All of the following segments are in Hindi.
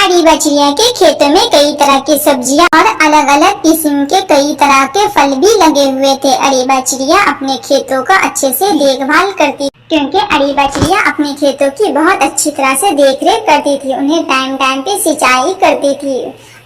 अरीबा चिड़िया के खेतों में कई तरह की सब्जियां और अलग अलग किस्म के कई तरह के फल भी लगे हुए थे। अरीबा चिड़िया अपने खेतों का अच्छे से देखभाल करती, क्योंकि अरीबा चिड़िया अपने खेतों की बहुत अच्छी तरह से देखरेख करती थी। उन्हें टाइम टाइम पे सिंचाई करती थी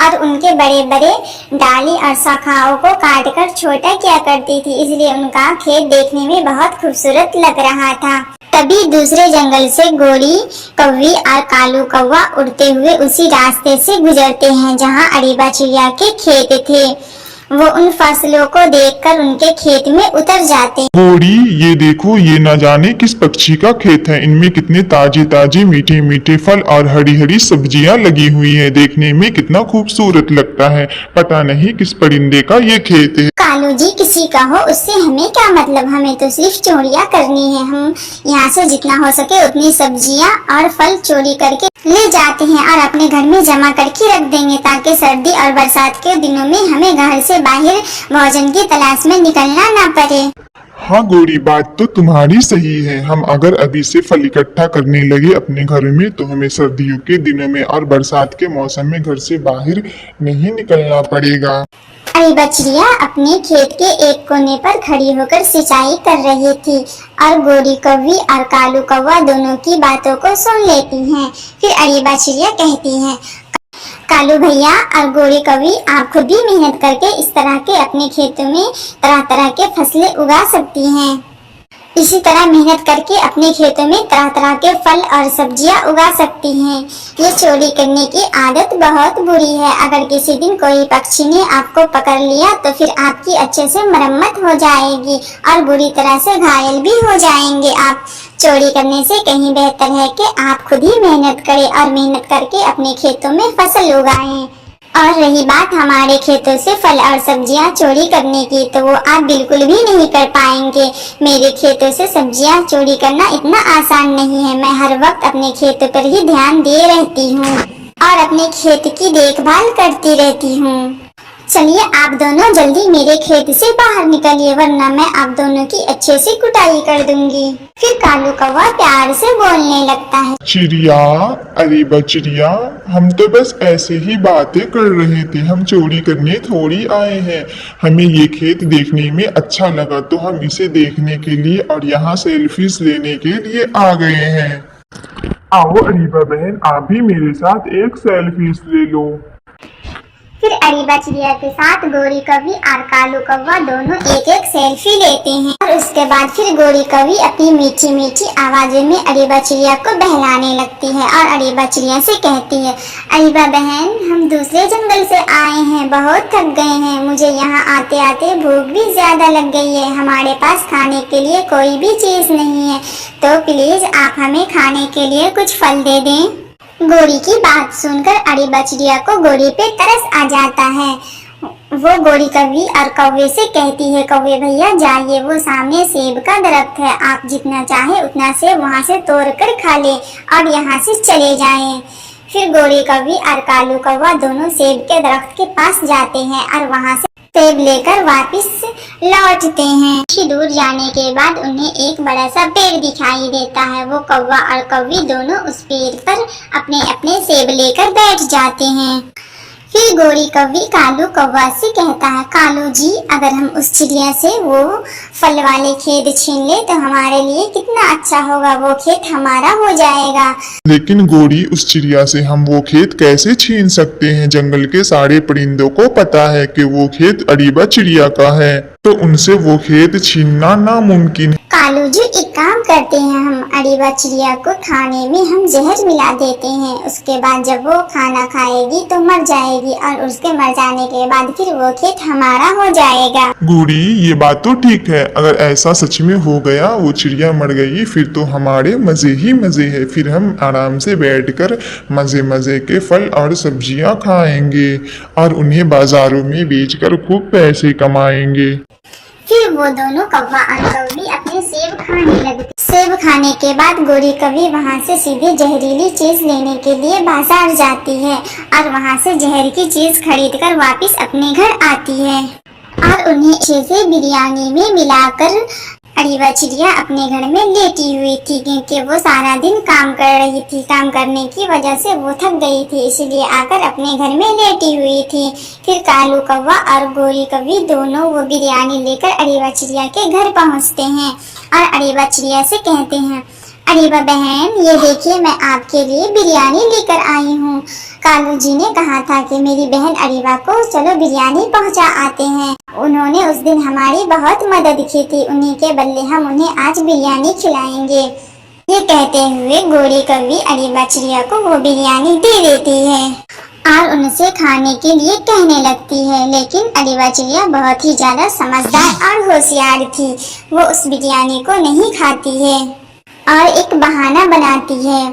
और उनके बड़े बड़े डाली और शाखाओं को काट कर छोटा किया करती थी, इसलिए उनका खेत देखने में बहुत खूबसूरत लग रहा था। तभी दूसरे जंगल से गोरी कौवी और कालू कौवा उड़ते हुए उसी रास्ते से गुजरते हैं जहां अरीबा चिड़िया के खेत थे। वो उन फसलों को देखकर उनके खेत में उतर जाते हैं। गोरी, ये देखो, ये न जाने किस पक्षी का खेत है। इनमें कितने ताजे ताजे मीठे मीठे फल और हरी हरी सब्जियां लगी हुई हैं। देखने में कितना खूबसूरत लगता है। पता नहीं किस परिंदे का ये खेत है। कालू जी, किसी का हो उससे हमें क्या मतलब, हमें तो सिर्फ चोरियां करनी है। हम यहाँ से जितना हो सके उतनी सब्जियां और फल चोरी करके ले जाते हैं और अपने घर में जमा करके रख देंगे, ताकि सर्दी और बरसात के दिनों में हमें घर से बाहर भोजन की तलाश में निकलना ना पड़े। हाँ गोरी, बात तो तुम्हारी सही है। हम अगर अभी से फल इकट्ठा करने लगे अपने घर में तो हमें सर्दियों के दिनों में और बरसात के मौसम में घर से बाहर नहीं निकलना पड़ेगा। अरीबा चिड़िया अपने खेत के एक कोने पर खड़ी होकर सिंचाई कर रही थी और गोरी कौवी और कालू कौवा दोनों की बातों को सुन लेती हैं। फिर अरीबा चिड़िया कहती हैं, कालू भैया और गोरी कौवी, आप खुद भी मेहनत करके इस तरह के अपने खेतों में तरह तरह के फसलें उगा सकती हैं। इसी तरह मेहनत करके अपने खेतों में तरह तरह के फल और सब्जियां उगा सकती हैं। ये चोरी करने की आदत बहुत बुरी है। अगर किसी दिन कोई पक्षी ने आपको पकड़ लिया तो फिर आपकी अच्छे से मरम्मत हो जाएगी और बुरी तरह से घायल भी हो जाएंगे आप। चोरी करने से कहीं बेहतर है कि आप खुद ही मेहनत करें और मेहनत करके अपने खेतों में फसल उगाएं। और रही बात हमारे खेतों से फल और सब्जियां चोरी करने की, तो वो आप बिल्कुल भी नहीं कर पाएंगे। मेरे खेतों से सब्जियां चोरी करना इतना आसान नहीं है। मैं हर वक्त अपने खेतों पर ही ध्यान दे रहती हूँ और अपने खेत की देखभाल करती रहती हूँ। चलिए आप दोनों जल्दी मेरे खेत से बाहर निकलिए, वरना मैं आप दोनों की अच्छे से कुटाई कर दूंगी। फिर कालू कौवा प्यार से बोलने लगता है, चिड़िया, अरीबा चिड़िया, हम तो बस ऐसे ही बातें कर रहे थे। हम चोरी करने थोड़ी आए हैं। हमें ये खेत देखने में अच्छा लगा तो हम इसे देखने के लिए और यहाँ सेल्फीज लेने के लिए आ गए हैं। आओ अरीबा बहन, आप भी मेरे साथ एक सेल्फीज ले लो। फिर अरीबा चिड़िया के साथ गोरी कौवी और कालू कौवा दोनों एक एक सेल्फी लेते हैं और उसके बाद फिर गोरी कौवी अपनी मीठी मीठी आवाज़ों में अरीबा चिड़िया को बहलाने लगती है और अरीबा चिड़िया से कहती है, अरीबा बहन, हम दूसरे जंगल से आए हैं, बहुत थक गए हैं। मुझे यहाँ आते आते भूख भी ज्यादा लग गई है। हमारे पास खाने के लिए कोई भी चीज नहीं है, तो प्लीज आप हमें खाने के लिए कुछ फल दे दें। गोरी की बात सुनकर अरीबा चिड़िया को गोरी पे तरस आ जाता है। वो गोरी कौवी और कौवे से कहती है, कौवे भैया जाइए, वो सामने सेब का दरख्त है, आप जितना चाहे उतना सेब वहाँ से तोड़ कर खा ले और यहाँ से चले जाएं। फिर गोरी कौवी और कालू कौवा दोनों सेब के दरख्त के पास जाते हैं और वहाँ से सेब लेकर वापस लौटते हैं। कुछ दूर जाने के बाद उन्हें एक बड़ा सा पेड़ दिखाई देता है। वो कौवा और कौवी दोनों उस पेड़ पर अपने अपने सेब लेकर बैठ जाते हैं। फिर गोरी कौवी कालू कौवा से कहता है, कालू जी, अगर हम उस चिड़िया से वो फल वाले खेत छीन ले तो हमारे लिए कितना अच्छा होगा, वो खेत हमारा हो जाएगा। लेकिन गोरी, उस चिड़िया से हम वो खेत कैसे छीन सकते हैं? जंगल के सारे परिंदों को पता है कि वो खेत अरीबा चिड़िया का है, तो उनसे वो खेत छीनना नामुमकिन है। कालू जी, एक काम करते हैं, हम अरीबा चिड़िया को खाने में हम जहर मिला देते हैं। उसके बाद जब वो खाना खाएगी तो मर जाएगी और उसके मर जाने के बाद फिर वो खेत हमारा हो जाएगा। गोरी, ये बात तो ठीक है। अगर ऐसा सच में हो गया, वो चिड़िया मर गई, फिर तो हमारे मजे ही मजे है। फिर हम आराम से बैठकर मजे मजे के फल और सब्जियां खाएंगे और उन्हें बाजारों में बेचकर खूब पैसे कमाएंगे। फिर वो दोनों कौवा और कौवी अपने सेब खाने लगते। सेब खाने के बाद गोरी कौवी वहाँ से सीधे जहरीली चीज लेने के लिए बाजार जाती है और वहाँ से जहर की चीज खरीदकर वापस अपने घर आती है और उन्हें अच्छे से बिरयानी में मिलाकर अरीबा चिड़िया अपने घर में लेटी हुई थी क्योंकि वो सारा दिन काम कर रही थी। काम करने की वजह से वो थक गई थी, इसलिए आकर अपने घर में लेटी हुई थी। फिर कालू कौवा और गोरी कौवी दोनों वो बिरयानी लेकर अरीबा चिड़िया के घर पहुंचते हैं और अरीबा चिड़िया से कहते हैं, अरीबा बहन, ये देखिए मैं आपके लिए बिरयानी लेकर आई हूँ। कालू जी ने कहा था कि मेरी बहन अरीबा को चलो बिरयानी पहुँचा आते हैं। उन्होंने उस दिन हमारी बहुत मदद की थी, उन्हीं के बदले हम उन्हें आज बिरयानी खिलाएंगे। ये कहते हुए गोरी कौवी अरीबा चिड़िया को वो बिरयानी दे देती है और उनसे खाने के लिए कहने लगती है। लेकिन अरीबा चिड़िया बहुत ही ज्यादा समझदार और होशियार थी, वो उस बिरयानी को नहीं खाती है और एक बहाना बनाती है।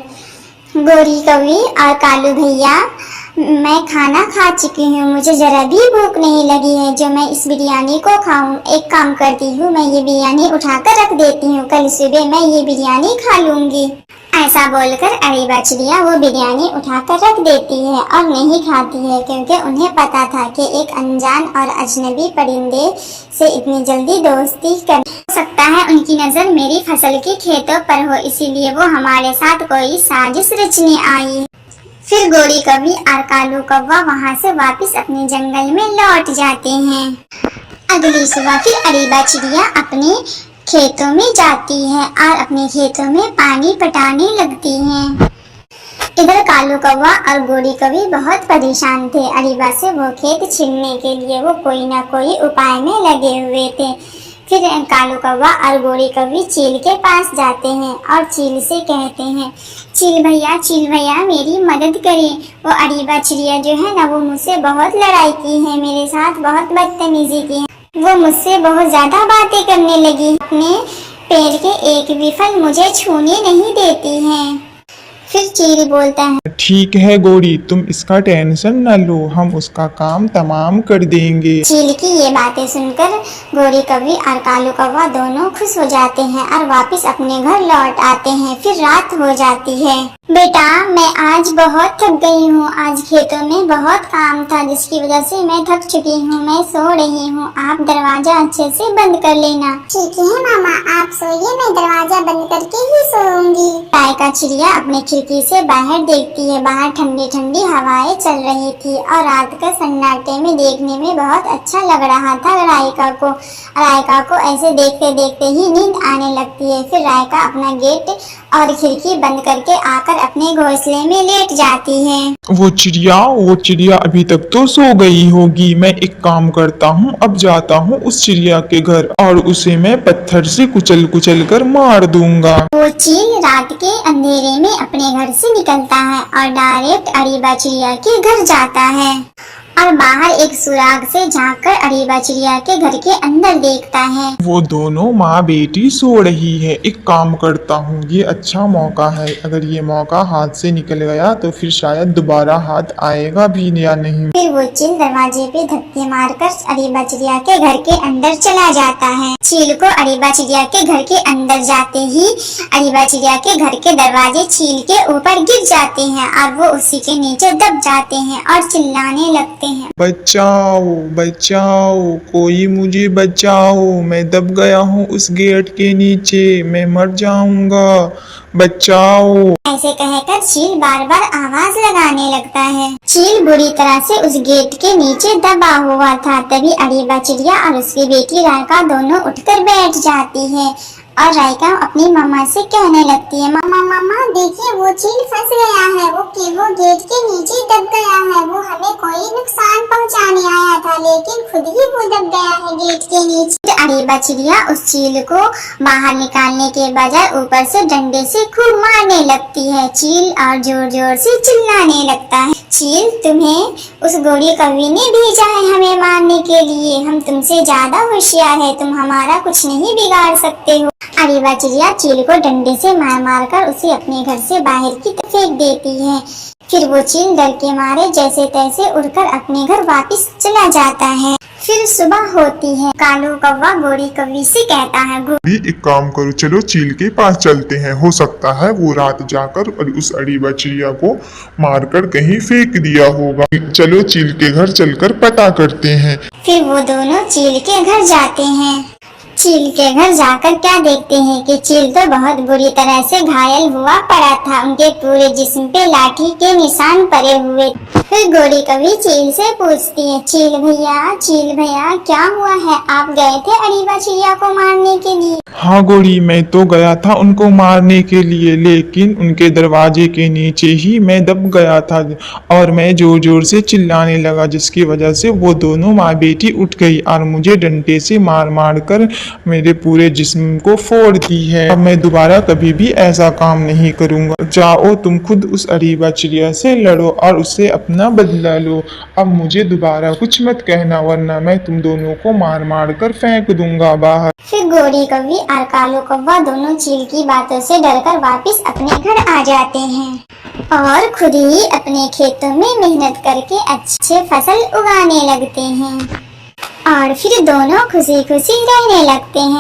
गोरी कौवी और कालू भैया, मैं खाना खा चुकी हूँ, मुझे जरा भी भूख नहीं लगी है जो मैं इस बिरयानी को खाऊं। एक काम करती हूँ, मैं ये बिरयानी उठाकर रख देती हूँ, कल सुबह मैं ये बिरयानी खा लूंगी। ऐसा बोलकर अरीबा चिड़िया वो बिरयानी उठाकर रख देती है और नहीं खाती है क्योंकि उन्हें पता था कि एक अनजान और अजनबी परिंदे से इतनी जल्दी दोस्ती कर सकता है उनकी नजर मेरी फसल के खेतों पर हो, इसीलिए वो हमारे साथ कोई साजिश रचने आई। फिर गोरी कौवी और कालू कौवा वहाँ से वापस अपने जंगल में लौट जाते हैं। अगली सुबह फिर अरीबा चिड़िया अपने खेतों में जाती है और अपने खेतों में पानी पटाने लगती है। इधर कालू कौवा और गोरी कौवी बहुत परेशान थे। अरीबा से वो खेत छीनने के लिए वो कोई ना कोई उपाय में लगे हुए थे। फिर कालू कौवा और गोरी कौवी चील के पास जाते हैं और चील से कहते हैं, चील भैया मेरी मदद करें। वो अरीबा चिड़िया जो है ना, वो मुझसे बहुत लड़ाई की है, मेरे साथ बहुत बदतमीजी की है, वो मुझसे बहुत ज्यादा बातें करने लगी, अपने पेड़ के एक भी फल मुझे छूने नहीं देती है। फिर चील बोलता है, ठीक है गोरी, तुम इसका टेंशन न लो, हम उसका काम तमाम कर देंगे। चील की ये बातें सुनकर गोरी कौवी और कालू कौवा दोनों खुश हो जाते हैं और वापस अपने घर लौट आते हैं। फिर रात हो जाती है। बेटा, मैं आज बहुत थक गई हूँ, आज खेतों में बहुत काम था जिसकी वजह से मैं थक चुकी हूँ, मैं सो रही हूँ, आप दरवाजा अच्छे से बंद कर लेना। ठीक है मामा, आप सोइए, मैं दरवाजा बंद करके ही सोऊंगी। टाइका चिड़िया अपने खिड़की से बाहर देखती है, बाहर ठंडी ठंडी हवाएं चल रही थी और रात का सन्नाटे में देखने में बहुत अच्छा लग रहा था राइका को। राइका को ऐसे देखते देखते ही नींद आने लगती है। फिर राइका अपना गेट और खिड़की बंद करके आकर अपने घोंसले में लेट जाती है। वो चिड़िया अभी तक तो सो गई होगी। मैं एक काम करता हूँ, अब जाता हूँ उस चिड़िया के घर और उसे मैं पत्थर से कुचल कुचल कर मार दूंगा। वो चील रात के अंधेरे में अपने घर से निकलता है और डायरेक्ट अरीबा चिड़िया के घर जाता है और बाहर एक सुराग से झांककर अरीबा चिड़िया के घर के अंदर देखता है। वो दोनों माँ बेटी सो रही है। एक काम करता हूँ, ये अच्छा मौका है, अगर ये मौका हाथ से निकल गया तो फिर शायद दोबारा हाथ आएगा भी या नहीं। फिर वो चील दरवाजे पे धक्के मारकर अरीबा चिड़िया के घर के अंदर चला जाता है। चील को अरीबा चिड़िया के घर के अंदर जाते ही अरीबा चिड़िया के घर के दरवाजे चील के ऊपर गिर जाते हैं और वो उसी के नीचे दब जाते हैं और चिल्लाने लगते हैं, बचाओ बचाओ, कोई मुझे बचाओ, मैं दब गया हूँ उस गेट के नीचे, मैं मर जाऊंगा, बचाओ। ऐसे कहकर चील बार बार आवाज लगाने लगता है। चील बुरी तरह से उस गेट के नीचे दबा हुआ था। तभी अरीबा चिड़िया और उसकी बेटी राइका दोनों उठकर बैठ जाती है और राइका अपनी मम्मा से कहने लगती है, मम्मा देखिए वो चील फंस गया है, वो गेट के नीचे दब गया है, वो हमें कोई नुकसान पहुंचाने आया था लेकिन खुद ही वो दब गया है गेट के नीचे। अरीबा चिड़िया उस चील को बाहर निकालने के बजाय ऊपर से डंडे से खूब मारने लगती है। चील और जोर जोर से चिल्लाने लगता है, चील तुम्हें उस गोरी कौवी ने भेजा है हमें मारने के लिए, हम तुमसे ज्यादा होशियार है, तुम हमारा कुछ नहीं बिगाड़ सकते हो। अरीबा चिड़िया चील को डंडे से मार मार कर उसे अपने घर से बाहर की तरफ फेंक देती है। फिर वो चील डर के मारे जैसे तैसे उड़कर अपने घर वापस चला जाता है। फिर सुबह होती है। कालू कौवा गोरी कौवी से कहता है, गोरी एक काम करो, चलो चील के पास चलते हैं, हो सकता है वो रात जाकर और उस अरीबा चिड़िया को मारकर कहीं फेंक दिया होगा, चलो चील के घर चलकर पता करते हैं। फिर वो दोनों चील के घर जाते हैं। चील के घर जाकर क्या देखते हैं कि चील तो बहुत बुरी तरह से घायल हुआ पड़ा था। उनके पूरे जिस्म पे लाठी के निशान पड़े हुए। फिर गौरी कवि चील से पूछती है, चील भैया क्या हुआ है? आप गए थे अरीबा चिड़िया को मारने के लिए? हाँ गौरी, मैं तो गया था उनको मारने के लिए, लेकिन उनके दरवाजे के नीचे ही मैं दब गया था और मैं जोर जोर से चिल्लाने लगा, जिसकी वजह से वो दोनों माँ बेटी उठ गई और मुझे डंडे से मार मार कर मेरे पूरे जिस्म को फोड़ दी है। अब मैं दोबारा कभी भी ऐसा काम नहीं करूँगा। जाओ तुम खुद उस अरीबा चिड़िया से लड़ो और उससे अपना बदला लो। अब मुझे दोबारा कुछ मत कहना, वरना मैं तुम दोनों को मार मार कर फेंक दूंगा बाहर। फिर गौरी कवि और कालू कौवा दोनों चील की बातों से डरकर वापस अपने घर आ जाते हैं और खुद ही अपने खेतों में मेहनत करके अच्छे फसल उगाने लगते हैं और फिर दोनों खुशी खुशी रहने लगते हैं।